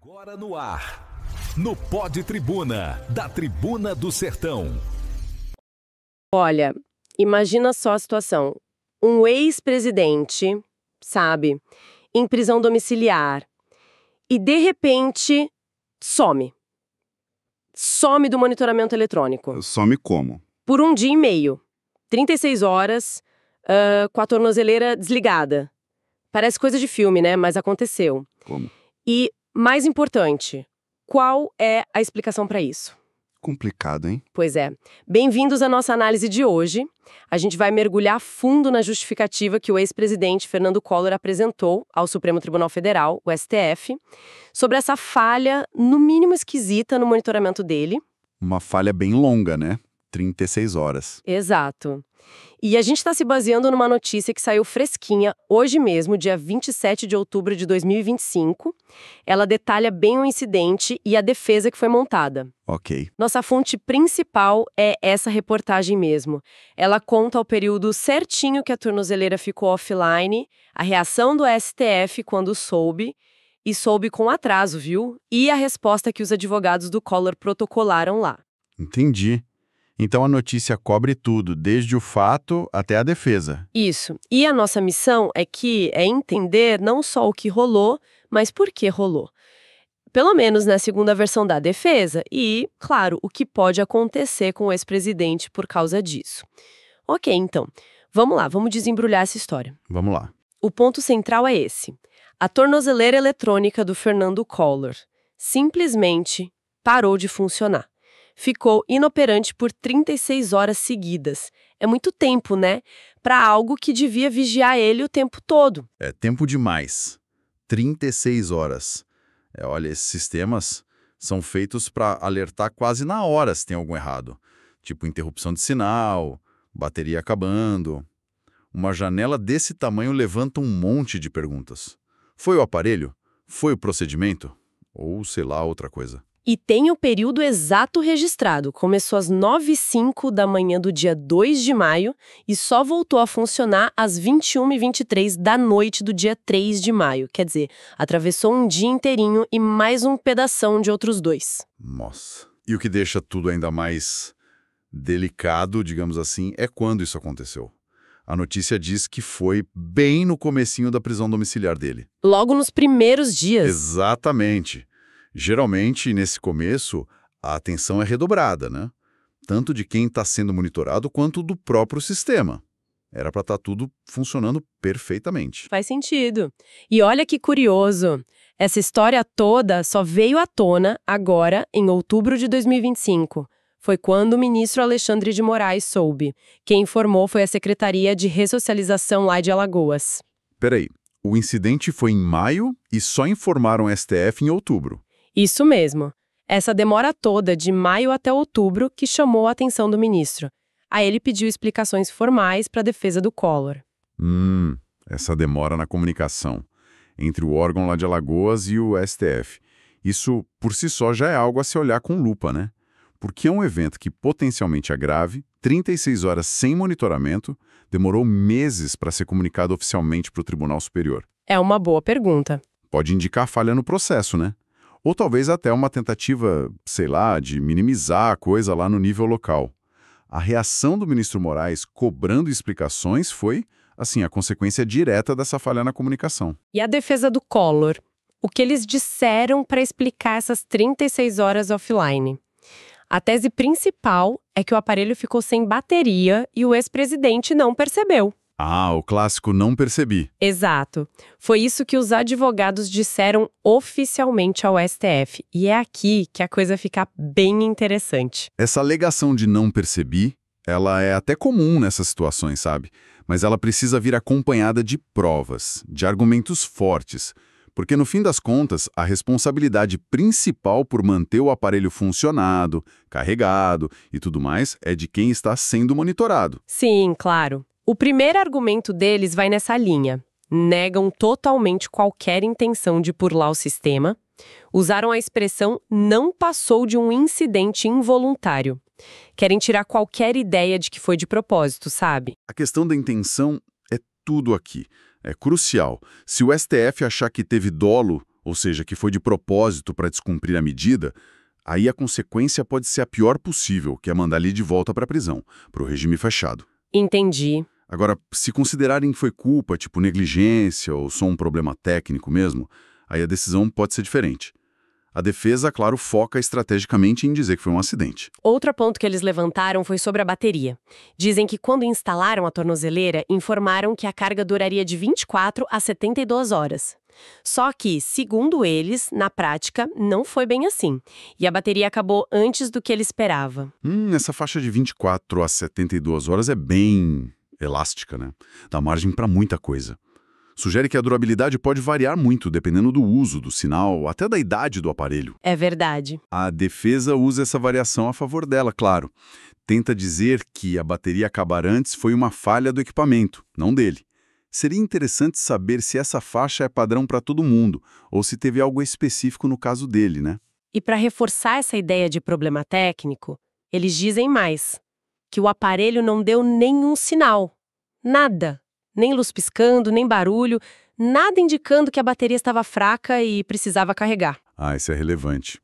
Agora no ar, no Pod Tribuna, da Tribuna do Sertão. Olha, imagina só a situação. Um ex-presidente, sabe, em prisão domiciliar e, de repente, some. Some do monitoramento eletrônico. Some como? Por um dia e meio. 36 horas, com a tornozeleira desligada. Parece coisa de filme, né? Mas aconteceu. Como? E, mais importante, qual é a explicação para isso? Complicado, hein? Pois é. Bem-vindos à nossa análise de hoje. A gente vai mergulhar a fundo na justificativa que o ex-presidente Fernando Collor apresentou ao Supremo Tribunal Federal, o STF, sobre essa falha, no mínimo esquisita, no monitoramento dele. Uma falha bem longa, né? 36 horas. Exato. E a gente está se baseando numa notícia que saiu fresquinha hoje mesmo, dia 27 de outubro de 2025. Ela detalha bem o incidente e a defesa que foi montada. Ok. Nossa fonte principal é essa reportagem mesmo. Ela conta o período certinho que a tornozeleira ficou offline, a reação do STF quando soube, e soube com atraso, viu? E a resposta que os advogados do Collor protocolaram lá. Entendi. Então a notícia cobre tudo, desde o fato até a defesa. Isso. E a nossa missão é entender não só o que rolou, mas por que rolou. Pelo menos na segunda versão da defesa e, claro, o que pode acontecer com o ex-presidente por causa disso. Ok, então, vamos lá, vamos desembrulhar essa história. Vamos lá. O ponto central é esse. A tornozeleira eletrônica do Fernando Collor simplesmente parou de funcionar. Ficou inoperante por 36 horas seguidas. É muito tempo, né? Para algo que devia vigiar ele o tempo todo. É tempo demais. 36 horas. Olha, esses sistemas são feitos para alertar quase na hora se tem algo errado. Tipo interrupção de sinal, bateria acabando. Uma janela desse tamanho levanta um monte de perguntas. Foi o aparelho? Foi o procedimento? Ou, sei lá, outra coisa. E tem o período exato registrado. Começou às 9h05 da manhã do dia 2 de maio e só voltou a funcionar às 21h23 da noite do dia 3 de maio. Quer dizer, atravessou um dia inteirinho e mais um pedação de outros dois. Nossa. E o que deixa tudo ainda mais delicado, digamos assim, é quando isso aconteceu. A notícia diz que foi bem no comecinho da prisão domiciliar dele. Logo nos primeiros dias. Exatamente. Geralmente, nesse começo, a atenção é redobrada, né? Tanto de quem está sendo monitorado quanto do próprio sistema. Era para estar tudo funcionando perfeitamente. Faz sentido. E olha que curioso. Essa história toda só veio à tona agora, em outubro de 2025. Foi quando o ministro Alexandre de Moraes soube. Quem informou foi a Secretaria de Ressocialização lá de Alagoas. Peraí, o incidente foi em maio e só informaram o STF em outubro. Isso mesmo. Essa demora toda, de maio até outubro, que chamou a atenção do ministro. Aí ele pediu explicações formais para a defesa do Collor. Essa demora na comunicação entre o órgão lá de Alagoas e o STF. Isso, por si só, já é algo a se olhar com lupa, né? Porque é um evento que potencialmente é grave, 36 horas sem monitoramento, demorou meses para ser comunicado oficialmente para o Tribunal Superior. É uma boa pergunta. Pode indicar falha no processo, né? Ou talvez até uma tentativa, sei lá, de minimizar a coisa lá no nível local. A reação do ministro Moraes cobrando explicações foi, assim, a consequência direta dessa falha na comunicação. E a defesa do Collor? O que eles disseram para explicar essas 36 horas offline? A tese principal é que o aparelho ficou sem bateria e o ex-presidente não percebeu. Ah, o clássico não percebi. Exato. Foi isso que os advogados disseram oficialmente ao STF. E é aqui que a coisa fica bem interessante. Essa alegação de não percebi, ela é até comum nessas situações, sabe? Mas ela precisa vir acompanhada de provas, de argumentos fortes. Porque, no fim das contas, a responsabilidade principal por manter o aparelho funcionado, carregado e tudo mais é de quem está sendo monitorado. Sim, claro. O primeiro argumento deles vai nessa linha. Negam totalmente qualquer intenção de burlar o sistema. Usaram a expressão não passou de um incidente involuntário. Querem tirar qualquer ideia de que foi de propósito, sabe? A questão da intenção é tudo aqui. É crucial. Se o STF achar que teve dolo, ou seja, que foi de propósito para descumprir a medida, aí a consequência pode ser a pior possível, que é mandar ele de volta para a prisão, para o regime fechado. Entendi. Agora, se considerarem que foi culpa, tipo negligência ou só um problema técnico mesmo, aí a decisão pode ser diferente. A defesa, claro, foca estrategicamente em dizer que foi um acidente. Outro ponto que eles levantaram foi sobre a bateria. Dizem que quando instalaram a tornozeleira, informaram que a carga duraria de 24 a 72 horas. Só que, segundo eles, na prática, não foi bem assim. E a bateria acabou antes do que ele esperava. Essa faixa de 24 a 72 horas é bem elástica, né? Dá margem para muita coisa. Sugere que a durabilidade pode variar muito, dependendo do uso do sinal, até da idade do aparelho. É verdade. A defesa usa essa variação a favor dela, claro. Tenta dizer que a bateria acabar antes foi uma falha do equipamento, não dele. Seria interessante saber se essa faixa é padrão para todo mundo, ou se teve algo específico no caso dele, né? E para reforçar essa ideia de problema técnico, eles dizem mais, que o aparelho não deu nenhum sinal. Nada. Nem luz piscando, nem barulho, nada indicando que a bateria estava fraca e precisava carregar. Isso é relevante.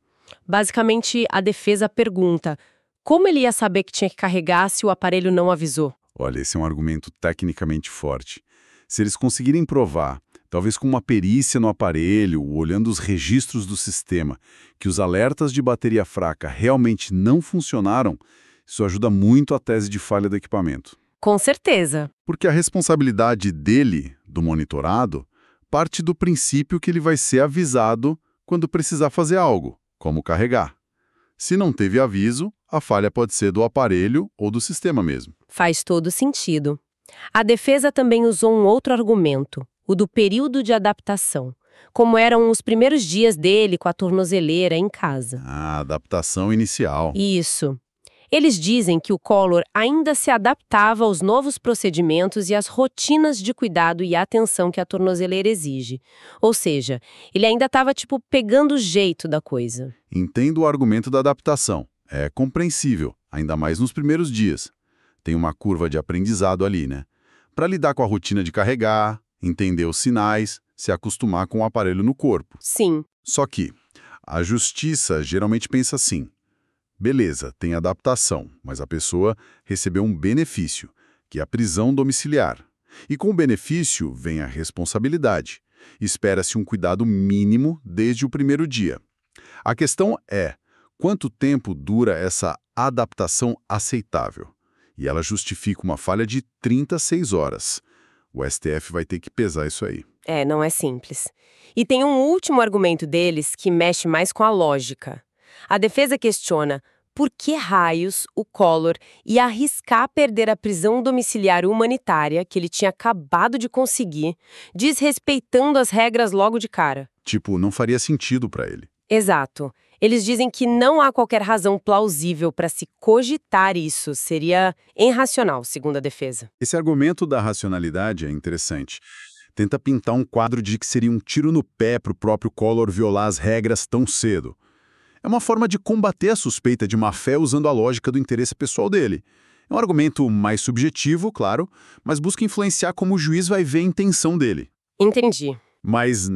Basicamente, a defesa pergunta, como ele ia saber que tinha que carregar se o aparelho não avisou? Olha, esse é um argumento tecnicamente forte. Se eles conseguirem provar, talvez com uma perícia no aparelho, olhando os registros do sistema, que os alertas de bateria fraca realmente não funcionaram, isso ajuda muito a tese de falha do equipamento. Com certeza. Porque a responsabilidade dele, do monitorado, parte do princípio que ele vai ser avisado quando precisar fazer algo, como carregar. Se não teve aviso, a falha pode ser do aparelho ou do sistema mesmo. Faz todo sentido. A defesa também usou um outro argumento, o do período de adaptação, como eram os primeiros dias dele com a tornozeleira em casa. A adaptação inicial. Isso. Eles dizem que o Collor ainda se adaptava aos novos procedimentos e às rotinas de cuidado e atenção que a tornozeleira exige. Ou seja, ele ainda estava, pegando o jeito da coisa. Entendo o argumento da adaptação. É compreensível, ainda mais nos primeiros dias. Tem uma curva de aprendizado ali, né? Para lidar com a rotina de carregar, entender os sinais, se acostumar com o aparelho no corpo. Sim. Só que a justiça geralmente pensa assim: beleza, tem adaptação, mas a pessoa recebeu um benefício, que é a prisão domiciliar. E com o benefício vem a responsabilidade. Espera-se um cuidado mínimo desde o primeiro dia. A questão é, quanto tempo dura essa adaptação aceitável? E ela justifica uma falha de 36 horas. O STF vai ter que pesar isso aí. Não é simples. E tem um último argumento deles que mexe mais com a lógica. A defesa questiona por que raios o Collor ia arriscar perder a prisão domiciliar humanitária que ele tinha acabado de conseguir, desrespeitando as regras logo de cara. Não faria sentido para ele. Exato. Eles dizem que não há qualquer razão plausível para se cogitar isso. Seria irracional, segundo a defesa. Esse argumento da racionalidade é interessante. Tenta pintar um quadro de que seria um tiro no pé para o próprio Collor violar as regras tão cedo. É uma forma de combater a suspeita de má-fé usando a lógica do interesse pessoal dele. É um argumento mais subjetivo, claro, mas busca influenciar como o juiz vai ver a intenção dele. Entendi. Mas,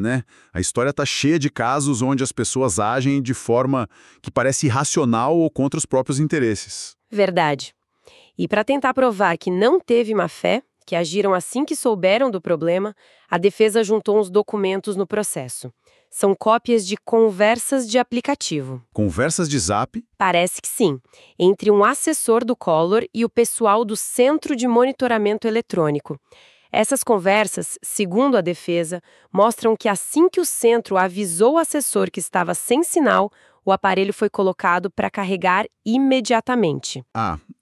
a história tá cheia de casos onde as pessoas agem de forma que parece irracional ou contra os próprios interesses. Verdade. E para tentar provar que não teve má-fé, que agiram assim que souberam do problema, a defesa juntou uns documentos no processo. São cópias de conversas de aplicativo. Conversas de Zap? Parece que sim, entre um assessor do Collor e o pessoal do Centro de Monitoramento Eletrônico. Essas conversas, segundo a defesa, mostram que assim que o centro avisou o assessor que estava sem sinal, o aparelho foi colocado para carregar imediatamente.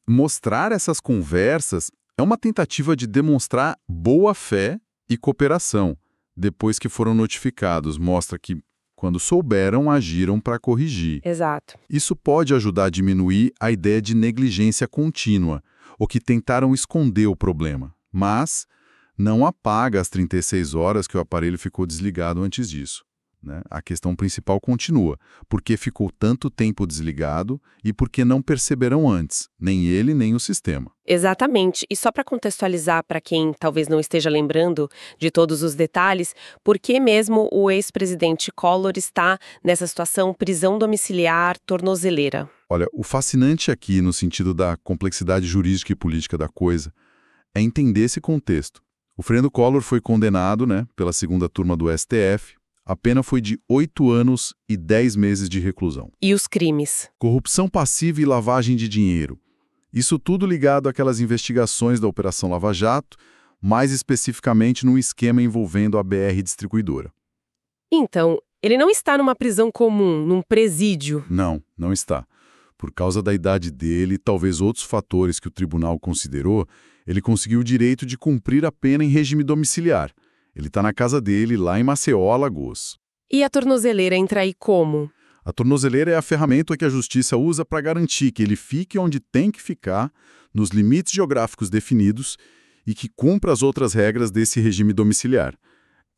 Mostrar essas conversas é uma tentativa de demonstrar boa-fé e cooperação. Depois que foram notificados, mostra que, quando souberam, agiram para corrigir. Exato. Isso pode ajudar a diminuir a ideia de negligência contínua, ou que tentaram esconder o problema. Mas não apaga as 36 horas que o aparelho ficou desligado antes disso. né? A questão principal continua. Por que ficou tanto tempo desligado e por que não perceberam antes, nem ele nem o sistema? Exatamente. E só para contextualizar para quem talvez não esteja lembrando de todos os detalhes, por que mesmo o ex-presidente Collor está nessa situação prisão domiciliar tornozeleira? Olha, o fascinante aqui, no sentido da complexidade jurídica e política da coisa, é entender esse contexto. O Fernando Collor foi condenado, né, pela segunda turma do STF. A pena foi de 8 anos e 10 meses de reclusão. E os crimes? Corrupção passiva e lavagem de dinheiro. Isso tudo ligado àquelas investigações da Operação Lava Jato, mais especificamente num esquema envolvendo a BR Distribuidora. Então, ele não está numa prisão comum, num presídio. Não, não está. Por causa da idade dele e talvez outros fatores que o tribunal considerou, ele conseguiu o direito de cumprir a pena em regime domiciliar. Ele está na casa dele, lá em Maceió, Alagoas. E a tornozeleira entra aí como? A tornozeleira é a ferramenta que a justiça usa para garantir que ele fique onde tem que ficar, nos limites geográficos definidos e que cumpra as outras regras desse regime domiciliar.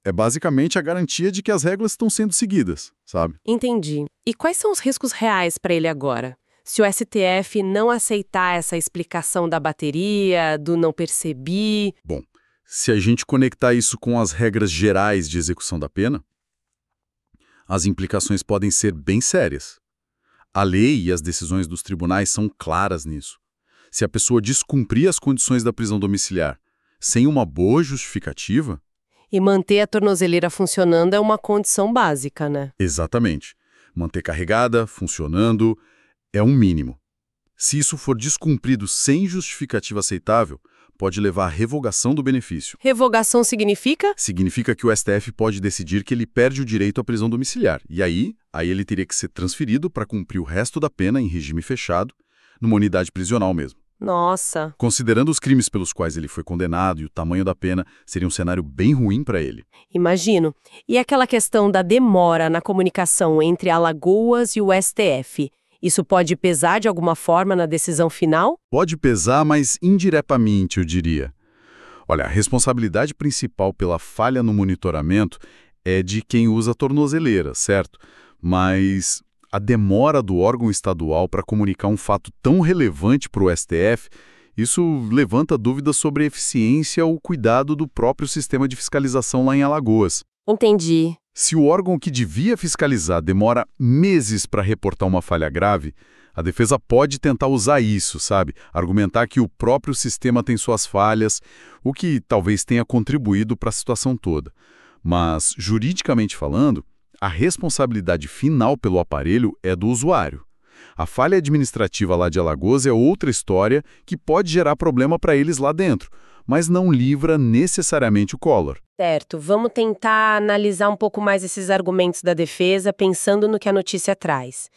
É basicamente a garantia de que as regras estão sendo seguidas, sabe? Entendi. E quais são os riscos reais para ele agora? Se o STF não aceitar essa explicação da bateria, do não percebi... Bom, se a gente conectar isso com as regras gerais de execução da pena, as implicações podem ser bem sérias. A lei e as decisões dos tribunais são claras nisso. Se a pessoa descumprir as condições da prisão domiciliar sem uma boa justificativa... E manter a tornozeleira funcionando é uma condição básica, né? Exatamente. Manter carregada, funcionando, é um mínimo. Se isso for descumprido sem justificativa aceitável, pode levar à revogação do benefício. Revogação significa? Significa que o STF pode decidir que ele perde o direito à prisão domiciliar. E aí ele teria que ser transferido para cumprir o resto da pena em regime fechado, numa unidade prisional mesmo. Nossa! Considerando os crimes pelos quais ele foi condenado e o tamanho da pena, seria um cenário bem ruim para ele. Imagino. E aquela questão da demora na comunicação entre Alagoas e o STF, isso pode pesar de alguma forma na decisão final? Pode pesar, mas indiretamente, eu diria. Olha, a responsabilidade principal pela falha no monitoramento é de quem usa a tornozeleira, certo? Mas a demora do órgão estadual para comunicar um fato tão relevante para o STF, isso levanta dúvidas sobre a eficiência ou cuidado do próprio sistema de fiscalização lá em Alagoas. Entendi. Se o órgão que devia fiscalizar demora meses para reportar uma falha grave, a defesa pode tentar usar isso, sabe? Argumentar que o próprio sistema tem suas falhas, o que talvez tenha contribuído para a situação toda. Mas, juridicamente falando, a responsabilidade final pelo aparelho é do usuário. A falha administrativa lá de Alagoas é outra história que pode gerar problema para eles lá dentro, mas não livra necessariamente o Collor. Certo, vamos tentar analisar um pouco mais esses argumentos da defesa, pensando no que a notícia traz.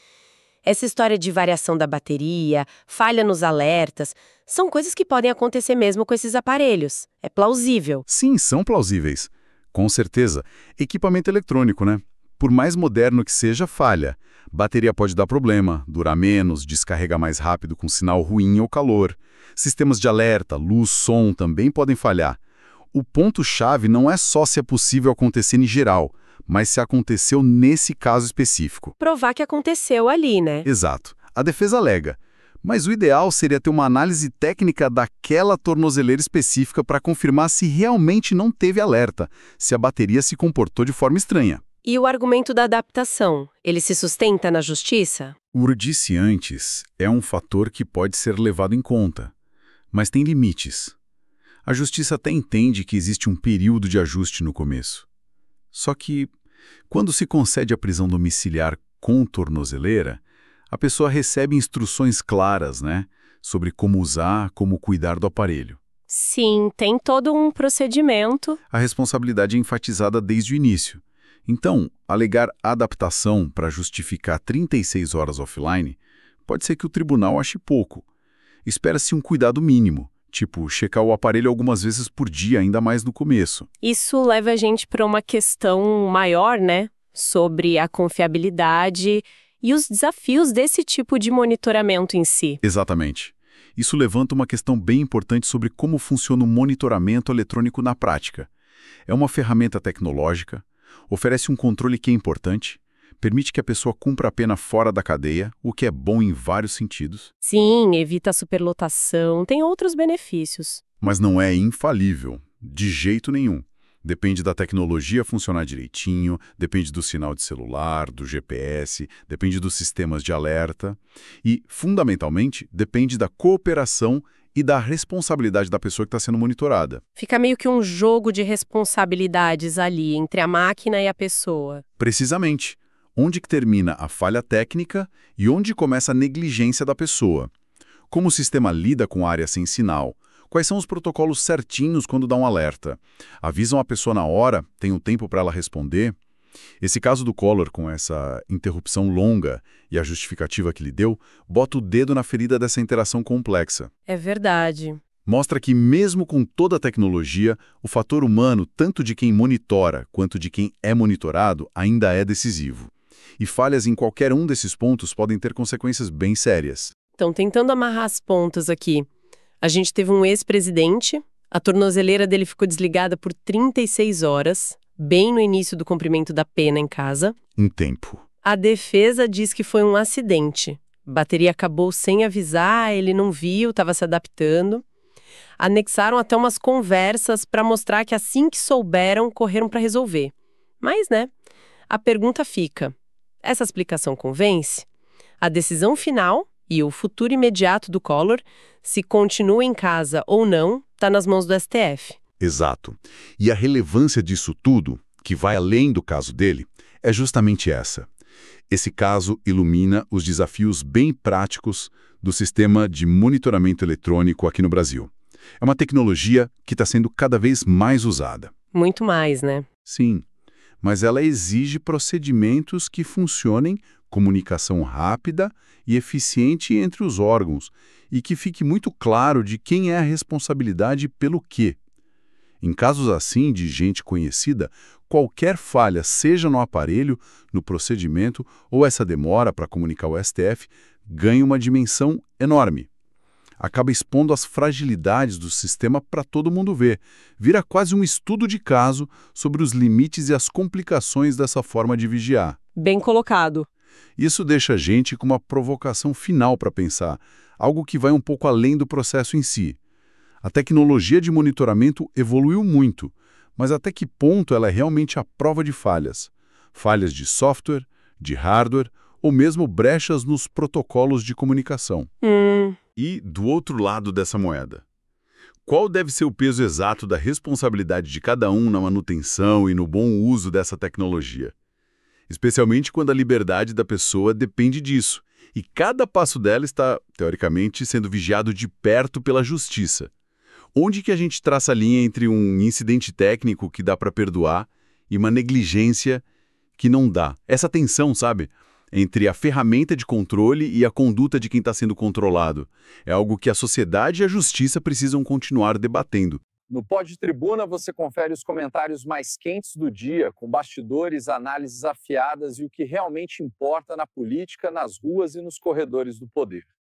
Essa história de variação da bateria, falha nos alertas, são coisas que podem acontecer mesmo com esses aparelhos. É plausível. Sim, são plausíveis. Com certeza. Equipamento eletrônico, né? Por mais moderno que seja, falha. Bateria pode dar problema, durar menos, descarregar mais rápido com sinal ruim ou calor. Sistemas de alerta, luz, som também podem falhar. O ponto-chave não é só se é possível acontecer em geral, mas se aconteceu nesse caso específico. Provar que aconteceu ali, né? Exato. A defesa alega. Mas o ideal seria ter uma análise técnica daquela tornozeleira específica para confirmar se realmente não teve alerta, se a bateria se comportou de forma estranha. E o argumento da adaptação, ele se sustenta na justiça? O que disse antes é um fator que pode ser levado em conta, mas tem limites. A justiça até entende que existe um período de ajuste no começo. Só que, quando se concede a prisão domiciliar com tornozeleira, a pessoa recebe instruções claras, né, sobre como usar, como cuidar do aparelho. Sim, tem todo um procedimento. A responsabilidade é enfatizada desde o início. Então, alegar adaptação para justificar 36 horas offline pode ser que o tribunal ache pouco. Espera-se um cuidado mínimo, tipo checar o aparelho algumas vezes por dia, ainda mais no começo. Isso leva a gente para uma questão maior, né? Sobre a confiabilidade e os desafios desse tipo de monitoramento em si. Exatamente. Isso levanta uma questão bem importante sobre como funciona o monitoramento eletrônico na prática. É uma ferramenta tecnológica, Oferece um controle que é importante, permite que a pessoa cumpra a pena fora da cadeia, o que é bom em vários sentidos, Sim, evita a superlotação, tem outros benefícios. mas não é infalível, de jeito nenhum. Depende da tecnologia funcionar direitinho, depende do sinal de celular, do GPS, depende dos sistemas de alerta e, fundamentalmente, depende da cooperação e da responsabilidade da pessoa que está sendo monitorada. Fica meio que um jogo de responsabilidades ali entre a máquina e a pessoa. Precisamente, onde que termina a falha técnica e onde começa a negligência da pessoa. Como o sistema lida com área sem sinal? Quais são os protocolos certinhos quando dá um alerta? Avisam a pessoa na hora? Tem um tempo para ela responder? Esse caso do Collor, com essa interrupção longa e a justificativa que lhe deu, bota o dedo na ferida dessa interação complexa. É verdade. Mostra que, mesmo com toda a tecnologia, o fator humano, tanto de quem monitora quanto de quem é monitorado, ainda é decisivo. E falhas em qualquer um desses pontos podem ter consequências bem sérias. Então, tentando amarrar as pontas aqui. A gente teve um ex-presidente, a tornozeleira dele ficou desligada por 36 horas, bem no início do cumprimento da pena em casa. Em tempo. A defesa diz que foi um acidente. A bateria acabou sem avisar, ele não viu, estava se adaptando. Anexaram até umas conversas para mostrar que assim que souberam, correram para resolver. Mas, né, a pergunta fica, essa explicação convence? A decisão final e o futuro imediato do Collor, se continua em casa ou não, está nas mãos do STF. Exato. E a relevância disso tudo, que vai além do caso dele, é justamente essa. Esse caso ilumina os desafios bem práticos do sistema de monitoramento eletrônico aqui no Brasil. É uma tecnologia que está sendo cada vez mais usada. Muito mais, né? Sim, mas ela exige procedimentos que funcionem, comunicação rápida e eficiente entre os órgãos, e que fique muito claro de quem é a responsabilidade pelo quê. Em casos assim de gente conhecida, qualquer falha, seja no aparelho, no procedimento ou essa demora para comunicar ao STF, ganha uma dimensão enorme. Acaba expondo as fragilidades do sistema para todo mundo ver. Vira quase um estudo de caso sobre os limites e as complicações dessa forma de vigiar. Bem colocado. Isso deixa a gente com uma provocação final para pensar, algo que vai um pouco além do processo em si. A tecnologia de monitoramento evoluiu muito, mas até que ponto ela é realmente a prova de falhas? Falhas de software, de hardware ou mesmo brechas nos protocolos de comunicação. E, do outro lado dessa moeda, qual deve ser o peso exato da responsabilidade de cada um na manutenção e no bom uso dessa tecnologia? Especialmente quando a liberdade da pessoa depende disso, e cada passo dela está, teoricamente, sendo vigiado de perto pela justiça. Onde que a gente traça a linha entre um incidente técnico que dá para perdoar e uma negligência que não dá? Essa tensão, sabe? Entre a ferramenta de controle e a conduta de quem está sendo controlado. É algo que a sociedade e a justiça precisam continuar debatendo. No Pod Tribuna você confere os comentários mais quentes do dia, com bastidores, análises afiadas e o que realmente importa na política, nas ruas e nos corredores do poder.